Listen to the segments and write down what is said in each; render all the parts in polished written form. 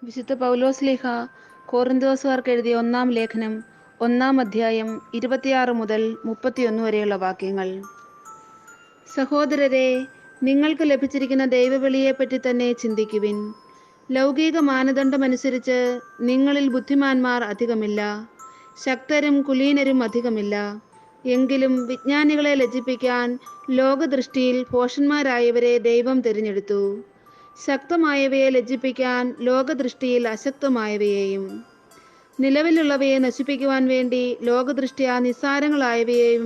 വിശുദ്ധ പൗലോസ്ലീഹ കോറിന്തോസുകാർക്ക് എഴുതിയ ഒന്നാം ലേഖനം 1-ാം അധ്യായം 26 മുതൽ 31 വരെയുള്ള വാക്യങ്ങൾ. സഹോദരരെ, നിങ്ങൾക്ക് ലഭിച്ചിരിക്കുന്ന ദൈവവിളിയെപ്പറ്റി തന്നെ ചിന്തിക്കുവിൻ. ലൗകിക മാനദണ്ഡമനുസരിച്ച് നിങ്ങളിൽ ബുദ്ധിമാന്മാർ അധികമില്ല, ശക്തരും കുലീനരും അധികമില്ല. എങ്കിലും വിജ്ഞാനികളെ ലജ്ജിപ്പിക്കാൻ ലോകദൃഷ്ടിയിൽ ഭോഷന്മാരായവരെ ദൈവം തിരഞ്ഞെടുത്തു. ശക്തമായവയെ ലജ്ജിപ്പിക്കാൻ ലോകദൃഷ്ടിയിൽ അശക്തമായവയെയും, നിലവിലുള്ളവയെ നശിപ്പിക്കുവാൻ വേണ്ടി ലോകദൃഷ്ട്യാ നിസ്സാരങ്ങളായവയെയും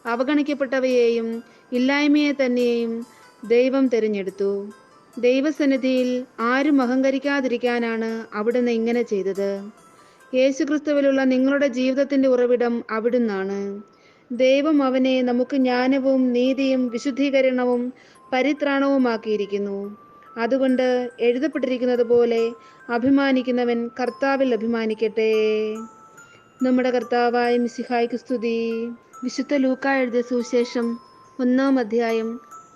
അവഗണിക്കപ്പെട്ടവയെയും ഇല്ലായ്മയെ തന്നെയും ദൈവം തിരഞ്ഞെടുത്തു. ദൈവസന്നിധിയിൽ ആരും അഹങ്കരിക്കാതിരിക്കാനാണ് അവിടുന്ന് ഇങ്ങനെ ചെയ്തത്. യേശുക്രിസ്തുവിലുള്ള നിങ്ങളുടെ ജീവിതത്തിന്റെ ഉറവിടം അവിടുന്നാണ്. ദൈവം അവനെ നമുക്ക് ജ്ഞാനവും നീതിയും വിശുദ്ധീകരണവും പരിത്രാണവുമാക്കിയിരിക്കുന്നു. അതുകൊണ്ട് എഴുതപ്പെട്ടിരിക്കുന്നത് പോലെ അഭിമാനിക്കുന്നവൻ കർത്താവിൽ അഭിമാനിക്കട്ടെ. നമ്മുടെ കർത്താവായ മിശിഹായ്ക്ക് സ്തുതി. വിശുദ്ധ ലൂക്കാ എഴുതിയ സുവിശേഷം 1-ാം അധ്യായം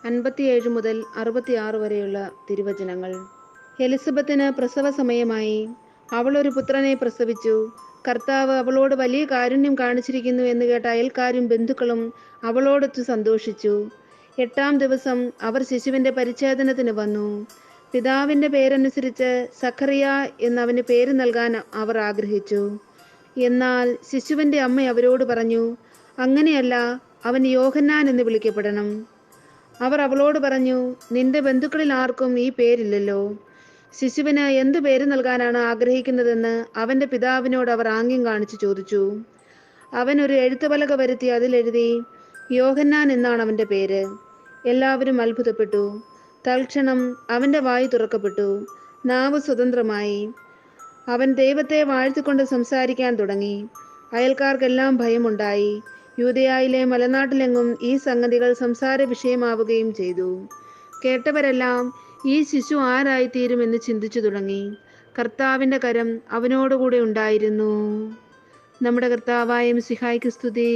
57 മുതൽ 66 വരെയുള്ള തിരുവചനങ്ങൾ. എലിസബത്തിന് പ്രസവ സമയമായി. അവൾ ഒരു പുത്രനെ പ്രസവിച്ചു. കർത്താവ് അവളോട് വലിയ കാരുണ്യം കാണിച്ചിരിക്കുന്നു എന്ന് കേട്ട അയൽക്കാരും ബന്ധുക്കളും അവളോടൊത്ത് സന്തോഷിച്ചു. 8-ാം ദിവസം അവർ ശിശുവിന്റെ പരിച്ഛേദനത്തിന് വന്നു. പിതാവിന്റെ പേരനുസരിച്ച് സഖറിയ എന്നവന് പേര് നൽകാൻ അവർ ആഗ്രഹിച്ചു. എന്നാൽ ശിശുവിന്റെ അമ്മ അവരോട് പറഞ്ഞു, അങ്ങനെയല്ല, അവൻ യോഹന്നാൻ എന്ന് വിളിക്കപ്പെടണം. അവർ അവളോട് പറഞ്ഞു, നിന്റെ ബന്ധുക്കളിൽ ആർക്കും ഈ പേരില്ലല്ലോ. ശിശുവിന് എന്തു പേര് നൽകാനാണ് ആഗ്രഹിക്കുന്നതെന്ന് അവന്റെ പിതാവിനോട് അവർ ആംഗ്യം കാണിച്ചു ചോദിച്ചു. അവൻ ഒരു എഴുത്തുപലക വരുത്തി അതിലെഴുതി, യോഹന്നാൻ എന്നാണ് അവന്റെ പേര്. എല്ലാവരും അത്ഭുതപ്പെട്ടു. തൽക്ഷണം അവന്റെ വായ് തുറക്കപ്പെട്ടു, നാവ് സ്വതന്ത്രമായി. അവൻ ദൈവത്തെ വാഴ്ത്തിക്കൊണ്ട് സംസാരിക്കാൻ തുടങ്ങി. അയൽക്കാർക്കെല്ലാം ഭയമുണ്ടായി. യൂദയായിലെ മലനാട്ടിലെങ്ങും ഈ സംഗതികൾ സംസാര വിഷയമാവുകയും ചെയ്തു. കേട്ടവരെല്ലാം ഈ ശിശു ആരായിത്തീരുമെന്ന് ചിന്തിച്ചു തുടങ്ങി. കർത്താവിന്റെ കരം അവനോടുകൂടെ ഉണ്ടായിരുന്നു. നമ്മുടെ കർത്താവായ മിശിഹായ്ക്ക് സ്തുതി.